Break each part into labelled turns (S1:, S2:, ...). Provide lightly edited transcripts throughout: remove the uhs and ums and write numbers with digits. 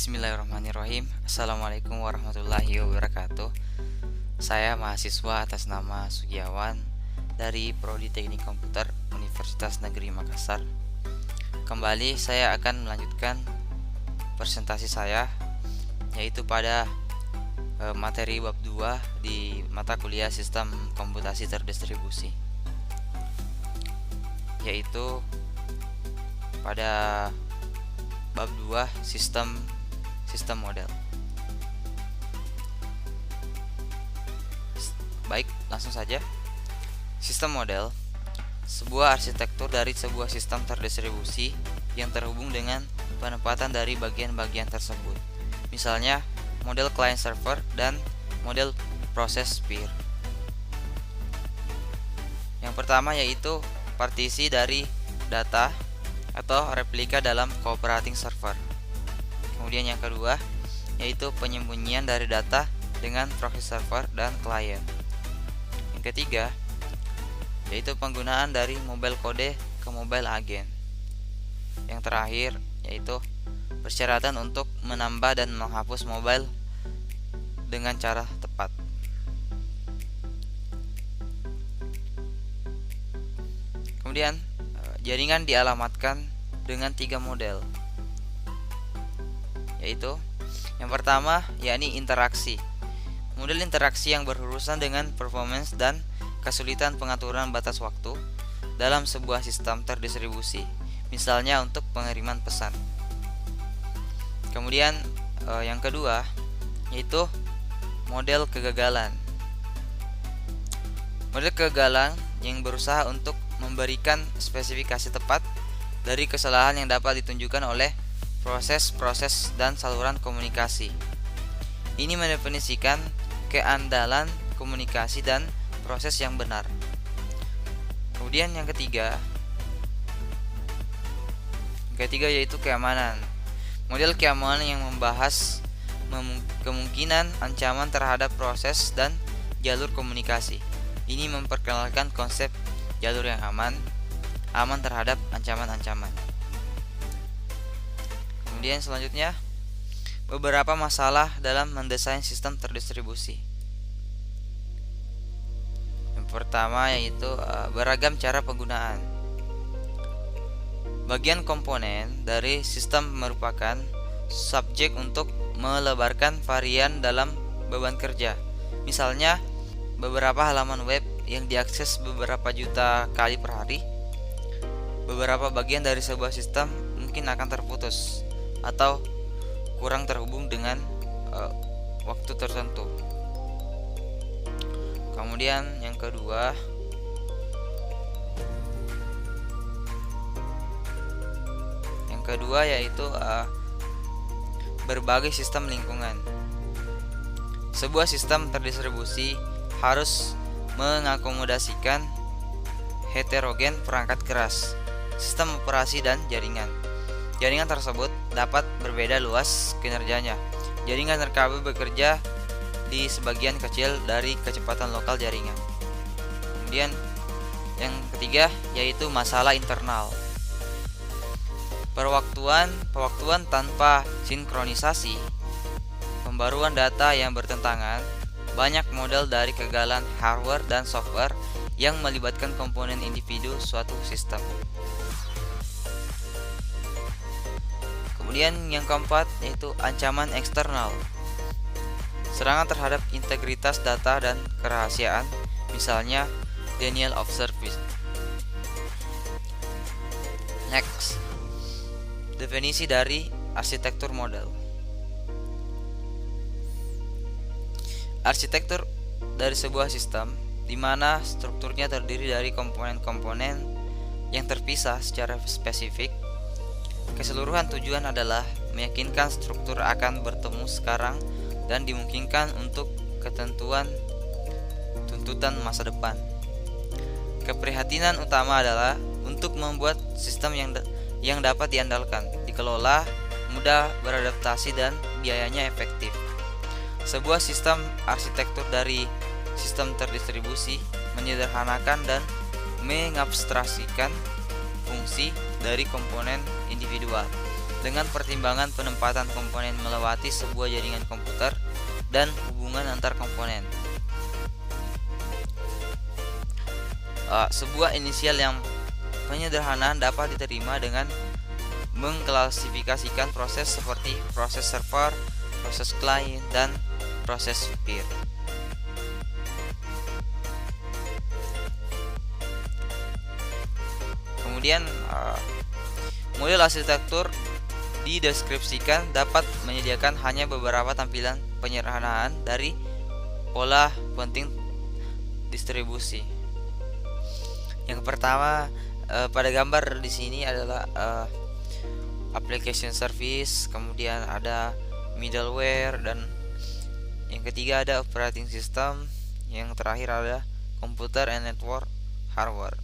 S1: Bismillahirrahmanirrahim. Assalamualaikum warahmatullahi wabarakatuh. Saya mahasiswa atas nama Sugiawan dari Prodi Teknik Komputer Universitas Negeri Makassar. Kembali saya akan melanjutkan presentasi saya, yaitu pada materi bab 2 di mata kuliah Sistem Komputasi Terdistribusi, yaitu pada bab 2 sistem model. Baik, langsung saja. Sistem model sebuah arsitektur dari sebuah sistem terdistribusi yang terhubung dengan penempatan dari bagian-bagian tersebut. Misalnya, model client server dan model proses peer. Yang pertama yaitu partisi dari data atau replika dalam cooperating server. Kemudian yang kedua yaitu penyembunyian dari data dengan proxy server dan klien. Yang ketiga yaitu penggunaan dari mobile code ke mobile agent. Yang terakhir yaitu persyaratan untuk menambah dan menghapus mobile dengan cara tepat. Kemudian jaringan dialamatkan dengan 3 model, yaitu yang pertama yakni interaksi. Model interaksi yang berurusan dengan performance dan kesulitan pengaturan batas waktu dalam sebuah sistem terdistribusi, misalnya untuk pengiriman pesan. Kemudian yang kedua yaitu model kegagalan. Model kegagalan yang berusaha untuk memberikan spesifikasi tepat dari kesalahan yang dapat ditunjukkan oleh proses-proses dan saluran komunikasi. Ini mendefinisikan keandalan komunikasi dan proses yang benar. Kemudian yang ketiga yaitu keamanan. Model keamanan yang membahas kemungkinan ancaman terhadap proses dan jalur komunikasi. Ini memperkenalkan konsep jalur yang aman terhadap ancaman-ancaman. Kemudian selanjutnya, beberapa masalah dalam mendesain sistem terdistribusi. Yang pertama yaitu beragam cara penggunaan. Bagian komponen dari sistem merupakan subjek untuk melebarkan varian dalam beban kerja. Misalnya, beberapa halaman web yang diakses beberapa juta kali per hari. Beberapa bagian dari sebuah sistem mungkin akan terputus atau kurang terhubung dengan waktu tertentu. Kemudian yang kedua yaitu berbagai sistem lingkungan. Sebuah sistem terdistribusi harus mengakomodasikan heterogen perangkat keras, sistem operasi dan jaringan. Jaringan tersebut dapat berbeda luas kinerjanya. Jaringan terkabel bekerja di sebagian kecil dari kecepatan lokal jaringan. Kemudian yang ketiga yaitu masalah internal. Pewaktuan tanpa sinkronisasi, pembaruan data yang bertentangan, banyak model dari kegagalan hardware dan software yang melibatkan komponen individu suatu sistem. Kemudian yang keempat yaitu ancaman eksternal. Serangan terhadap integritas data dan kerahasiaan, misalnya denial of service. Next, definisi dari arsitektur model. Arsitektur dari sebuah sistem di mana strukturnya terdiri dari komponen-komponen yang terpisah secara spesifik. Keseluruhan tujuan adalah meyakinkan struktur akan bertemu sekarang dan dimungkinkan untuk ketentuan tuntutan masa depan. Keprihatinan utama adalah untuk membuat sistem yang dapat diandalkan, dikelola, mudah beradaptasi dan biayanya efektif. Sebuah sistem arsitektur dari sistem terdistribusi menyederhanakan dan mengabstraksikan fungsi dari komponen individual dengan pertimbangan penempatan komponen melewati sebuah jaringan komputer dan hubungan antar komponen. Sebuah inisial yang penyederhanaan dapat diterima dengan mengklasifikasikan proses seperti proses server, proses klien, dan proses peer. Kemudian model arsitektur dideskripsikan dapat menyediakan hanya beberapa tampilan penyederhanaan dari pola penting distribusi. Yang pertama pada gambar di sini adalah application service, kemudian ada middleware, dan yang ketiga ada operating system, yang terakhir ada computer and network hardware.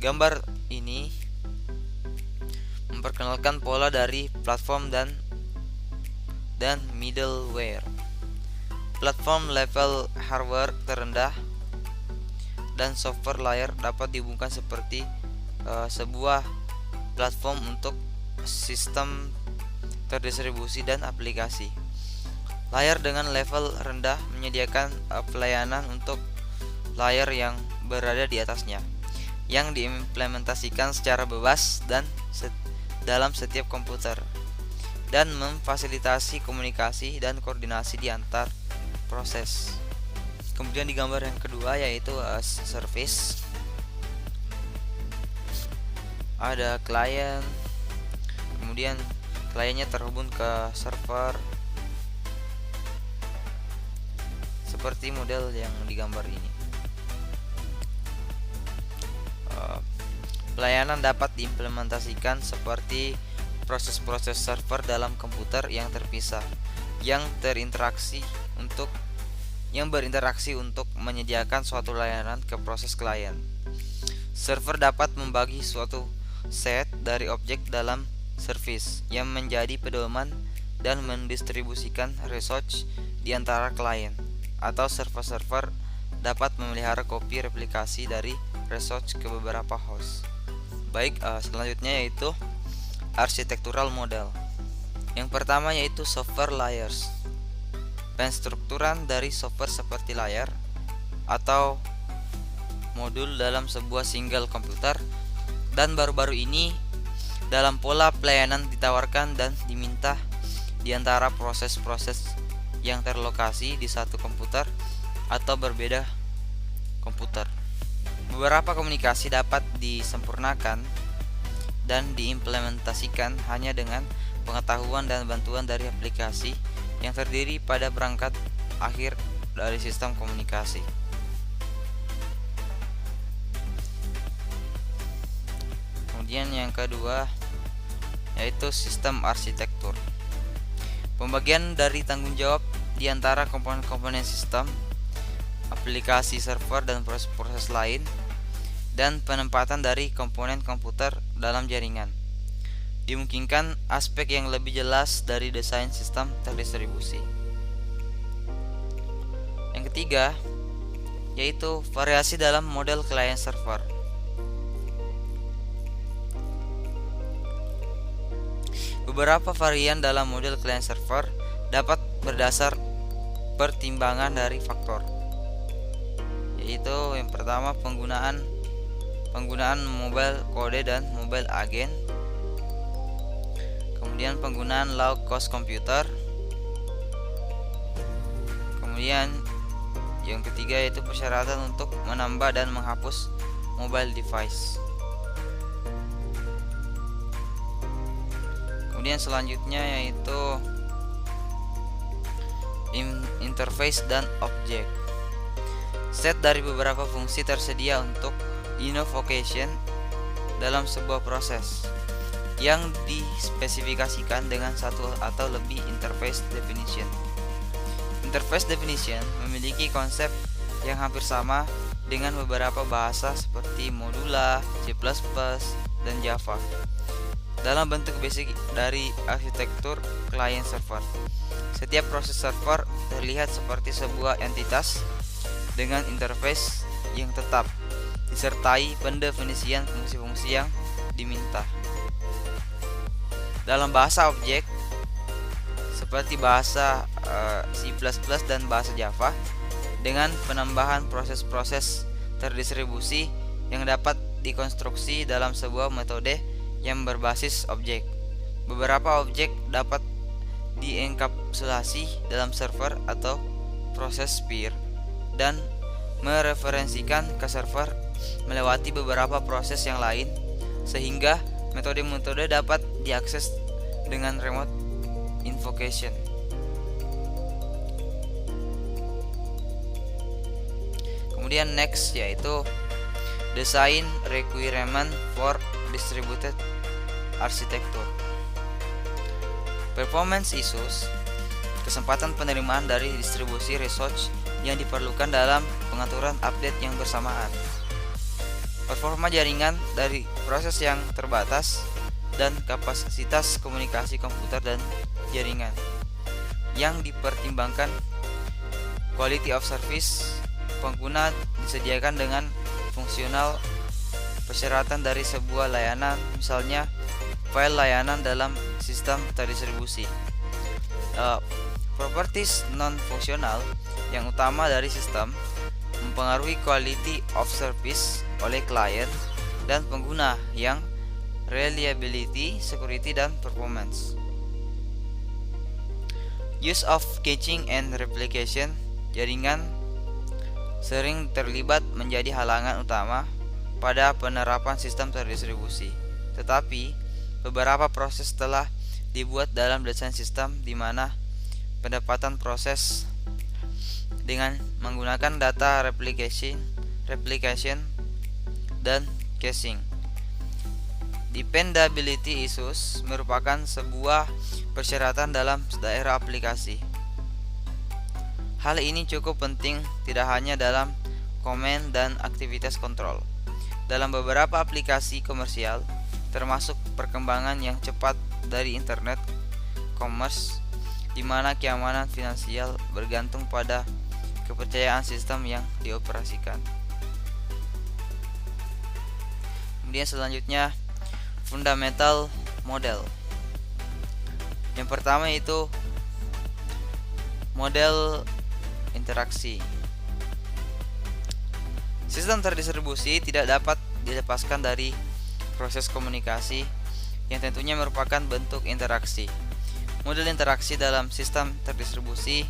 S1: Gambar ini memperkenalkan pola dari platform dan middleware. Platform level hardware terendah dan software layer dapat dihubungkan seperti sebuah platform untuk sistem terdistribusi dan aplikasi. Layer dengan level rendah menyediakan pelayanan untuk layer yang berada di atasnya, yang diimplementasikan secara bebas dan dalam setiap komputer, dan memfasilitasi komunikasi dan koordinasi di antar proses. Kemudian di gambar yang kedua yaitu service, ada klien, kemudian kliennya terhubung ke server seperti model yang digambar ini. Pelayanan dapat diimplementasikan seperti proses-proses server dalam komputer yang terpisah yang berinteraksi untuk menyediakan suatu layanan ke proses klien. Server dapat membagi suatu set dari objek dalam service yang menjadi pedoman dan mendistribusikan resource di antara klien, atau server-server dapat memelihara kopi replikasi dari resource ke beberapa host. Baik, selanjutnya yaitu architectural model. Yang pertama yaitu software layers. Penstrukturan dari software seperti layar atau modul dalam sebuah single komputer, dan baru-baru ini dalam pola pelayanan ditawarkan dan diminta di antara proses-proses yang terlokasi di satu komputer atau berbeda komputer. Beberapa komunikasi dapat disempurnakan dan diimplementasikan hanya dengan pengetahuan dan bantuan dari aplikasi yang terdiri pada perangkat akhir dari sistem komunikasi. Kemudian yang kedua yaitu sistem arsitektur. Pembagian dari tanggung jawab di antara komponen-komponen sistem, aplikasi server dan proses-proses lain, dan penempatan dari komponen komputer dalam jaringan. Dimungkinkan aspek yang lebih jelas dari desain sistem terdistribusi. Yang ketiga yaitu variasi dalam model client server. Beberapa varian dalam model client server dapat berdasar pertimbangan dari faktor, yaitu yang pertama penggunaan mobile kode dan mobile agent, kemudian penggunaan low cost computer, kemudian yang ketiga yaitu persyaratan untuk menambah dan menghapus mobile device. Kemudian selanjutnya yaitu interface dan objek. Set dari beberapa fungsi tersedia untuk invocation dalam sebuah proses yang dispesifikasikan dengan satu atau lebih interface definition. Interface definition memiliki konsep yang hampir sama dengan beberapa bahasa seperti Modula, C++, dan Java dalam bentuk basic dari arsitektur client server. Setiap proses server terlihat seperti sebuah entitas dengan interface yang tetap disertai pendefinisian fungsi-fungsi yang diminta. Dalam bahasa objek seperti bahasa C++ dan bahasa Java, dengan penambahan proses-proses terdistribusi yang dapat dikonstruksi dalam sebuah metode yang berbasis objek. Beberapa objek dapat dienkapsulasi dalam server atau proses peer dan mereferensikan ke server melewati beberapa proses yang lain, sehingga metode-metode dapat diakses dengan remote invocation. Kemudian next yaitu design requirement for distributed architecture. Performance issues, kesempatan penerimaan dari distribusi resource yang diperlukan dalam pengaturan update yang bersamaan. Performa jaringan dari proses yang terbatas dan kapasitas komunikasi komputer dan jaringan yang dipertimbangkan. Quality of service pengguna disediakan dengan fungsional persyaratan dari sebuah layanan, misalnya file layanan dalam sistem terdistribusi. Properties non-fungsional yang utama dari sistem mempengaruhi quality of service oleh klien dan pengguna, yang reliability, security, dan performance. Use of caching and replication, jaringan sering terlibat menjadi halangan utama pada penerapan sistem terdistribusi. Tetapi beberapa proses telah dibuat dalam desain sistem di mana pendapatan proses dengan menggunakan data replication dan caching. Dependability issues merupakan sebuah persyaratan dalam daerah aplikasi. Hal ini cukup penting tidak hanya dalam komen dan aktivitas kontrol. Dalam beberapa aplikasi komersial, termasuk perkembangan yang cepat dari internet commerce, di mana keamanan finansial bergantung pada kepercayaan sistem yang dioperasikan. Kemudian selanjutnya, fundamental model. Yang pertama itu model interaksi. Sistem terdistribusi tidak dapat dilepaskan dari proses komunikasi yang tentunya merupakan bentuk interaksi. Model interaksi dalam sistem terdistribusi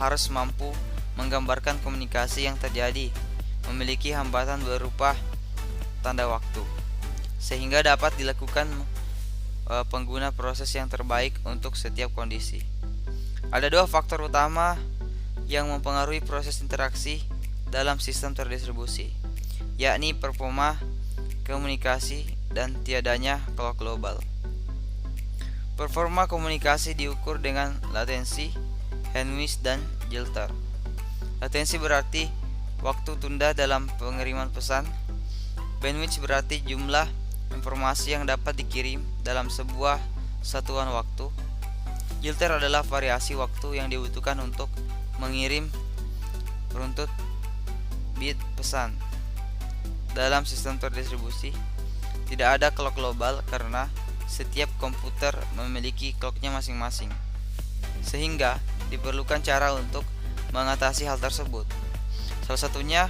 S1: harus mampu menggambarkan komunikasi yang terjadi, memiliki hambatan berupa tanda waktu, sehingga dapat dilakukan pengguna proses yang terbaik untuk setiap kondisi. Ada dua faktor utama yang mempengaruhi proses interaksi dalam sistem terdistribusi, yakni performa komunikasi dan tiadanya clock global. Performa komunikasi diukur dengan latensi, bandwidth, dan jitter. Latensi berarti waktu tunda dalam pengiriman pesan. Bandwidth berarti jumlah informasi yang dapat dikirim dalam sebuah satuan waktu. Jitter adalah variasi waktu yang dibutuhkan untuk mengirim runtut bit pesan. Dalam sistem terdistribusi tidak ada clock global karena setiap komputer memiliki clocknya masing-masing, sehingga diperlukan cara untuk mengatasi hal tersebut. Salah satunya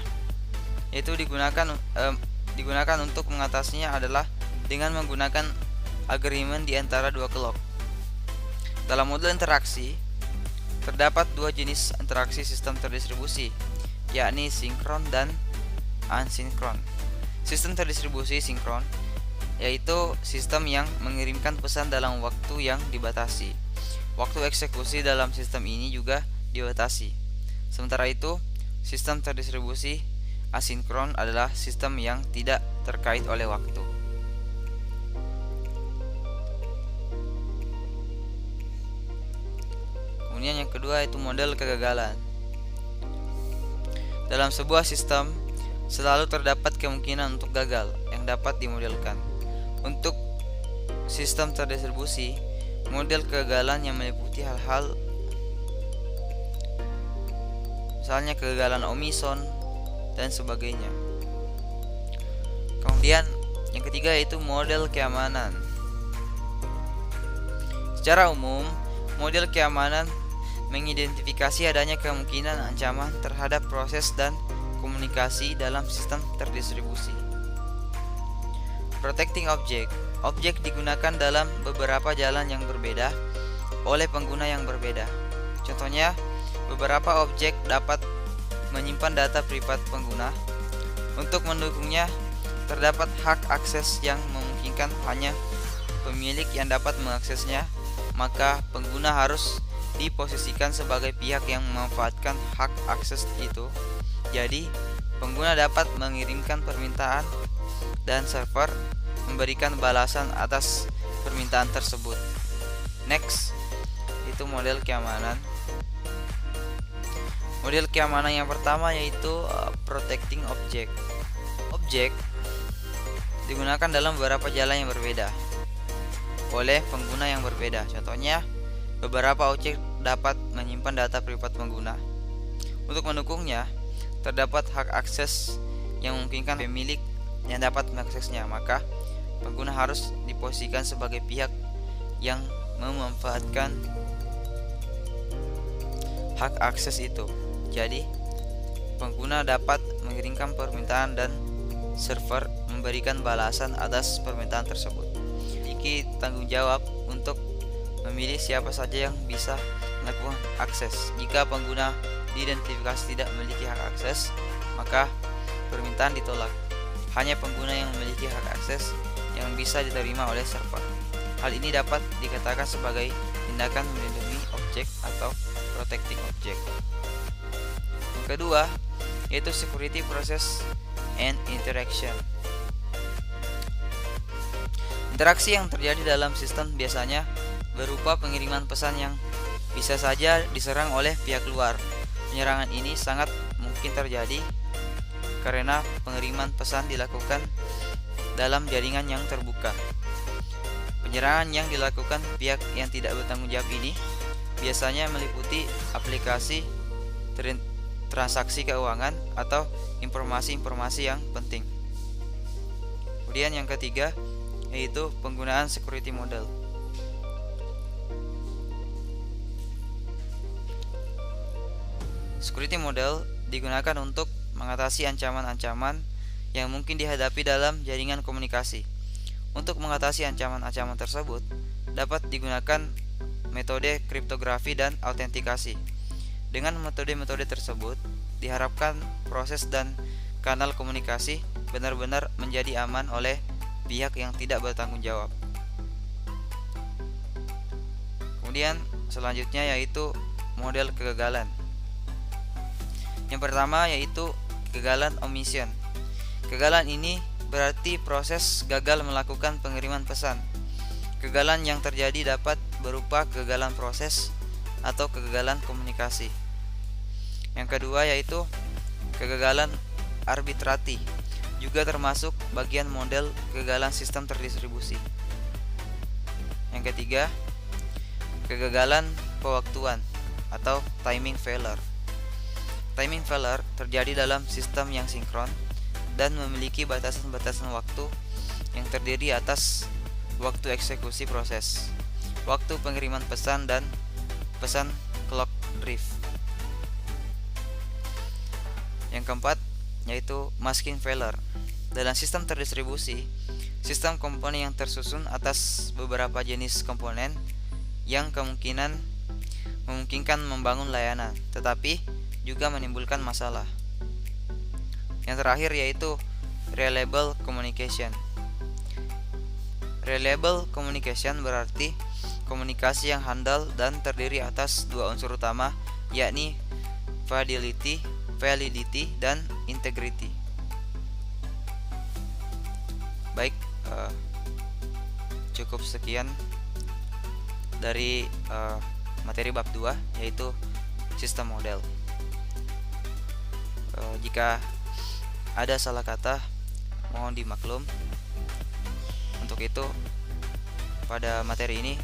S1: yaitu digunakan untuk mengatasinya adalah dengan menggunakan agreement di antara dua clock. Dalam model interaksi terdapat dua jenis interaksi sistem terdistribusi, yakni sinkron dan asinkron. Sistem terdistribusi sinkron yaitu sistem yang mengirimkan pesan dalam waktu yang dibatasi. Waktu eksekusi dalam sistem ini juga dibatasi. Sementara itu, sistem terdistribusi asinkron adalah sistem yang tidak terkait oleh waktu. Kemudian yang kedua itu model kegagalan. Dalam sebuah sistem selalu terdapat kemungkinan untuk gagal yang dapat dimodelkan. Untuk sistem terdistribusi, model kegagalan yang meliputi hal-hal misalnya kegagalan omison dan sebagainya. Kemudian yang ketiga yaitu model keamanan. Secara umum, model keamanan mengidentifikasi adanya kemungkinan ancaman terhadap proses dan komunikasi dalam sistem terdistribusi. Protecting object. Objek digunakan dalam beberapa jalan yang berbeda oleh pengguna yang berbeda. Contohnya, beberapa objek dapat menyimpan data privat pengguna. Untuk mendukungnya, terdapat hak akses yang memungkinkan hanya pemilik yang dapat mengaksesnya, maka pengguna harus diposisikan sebagai pihak yang memanfaatkan hak akses itu. Jadi, pengguna dapat mengirimkan permintaan dan server memberikan balasan atas permintaan tersebut. Next, itu model keamanan. Model keamanan yang pertama yaitu protecting object. Objek digunakan dalam beberapa jalan yang berbeda oleh pengguna yang berbeda. Contohnya, beberapa objek dapat menyimpan data privat pengguna. Untuk mendukungnya, terdapat hak akses yang memungkinkan pemilik yang dapat mengaksesnya, maka pengguna harus diposisikan sebagai pihak yang memanfaatkan hak akses itu. Jadi, pengguna dapat mengirimkan permintaan dan server memberikan balasan atas permintaan tersebut. Memiliki tanggung jawab untuk memilih siapa saja yang bisa melakukan akses. Jika pengguna diidentifikasi tidak memiliki hak akses, maka permintaan ditolak. Hanya pengguna yang memiliki hak akses yang bisa diterima oleh server. Hal ini dapat dikatakan sebagai tindakan melindungi objek atau protecting object. Yang kedua, yaitu security process and interaction. Interaksi yang terjadi dalam sistem biasanya berupa pengiriman pesan yang bisa saja diserang oleh pihak luar. Penyerangan ini sangat mungkin terjadi karena pengiriman pesan dilakukan dalam jaringan yang terbuka. Penyerangan yang dilakukan pihak yang tidak bertanggung jawab ini biasanya meliputi aplikasi, transaksi keuangan, atau informasi-informasi yang penting. Kemudian yang ketiga yaitu penggunaan security model. Security model digunakan untuk mengatasi ancaman-ancaman yang mungkin dihadapi dalam jaringan komunikasi. Untuk mengatasi ancaman-ancaman tersebut, dapat digunakan metode kriptografi dan autentikasi. Dengan metode-metode tersebut, diharapkan proses dan kanal komunikasi benar-benar menjadi aman oleh pihak yang tidak bertanggung jawab. Kemudian selanjutnya yaitu model kegagalan. Yang pertama yaitu kegagalan omission. Kegagalan ini berarti proses gagal melakukan pengiriman pesan. Kegagalan yang terjadi dapat berupa kegagalan proses atau kegagalan komunikasi. Yang kedua yaitu kegagalan arbitrati, juga termasuk bagian model kegagalan sistem terdistribusi. Yang ketiga, kegagalan pewaktuan atau timing failure. Timing failure terjadi dalam sistem yang sinkron dan memiliki batasan-batasan waktu yang terdiri atas waktu eksekusi proses, waktu pengiriman pesan, dan pesan clock drift. Yang keempat yaitu masking failure. Dalam sistem terdistribusi, sistem komponen yang tersusun atas beberapa jenis komponen yang memungkinkan membangun layanan, tetapi juga menimbulkan masalah. Yang terakhir yaitu reliable communication. Reliable communication berarti komunikasi yang handal dan terdiri atas dua unsur utama, yakni validity dan integrity. Baik, cukup sekian dari materi bab 2 yaitu sistem model. Jika ada salah kata mohon dimaklum. Untuk itu pada materi ini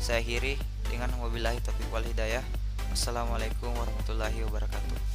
S1: saya akhiri dengan wabillahi taufiq wal hidayah. Wassalamualaikum warahmatullahi wabarakatuh.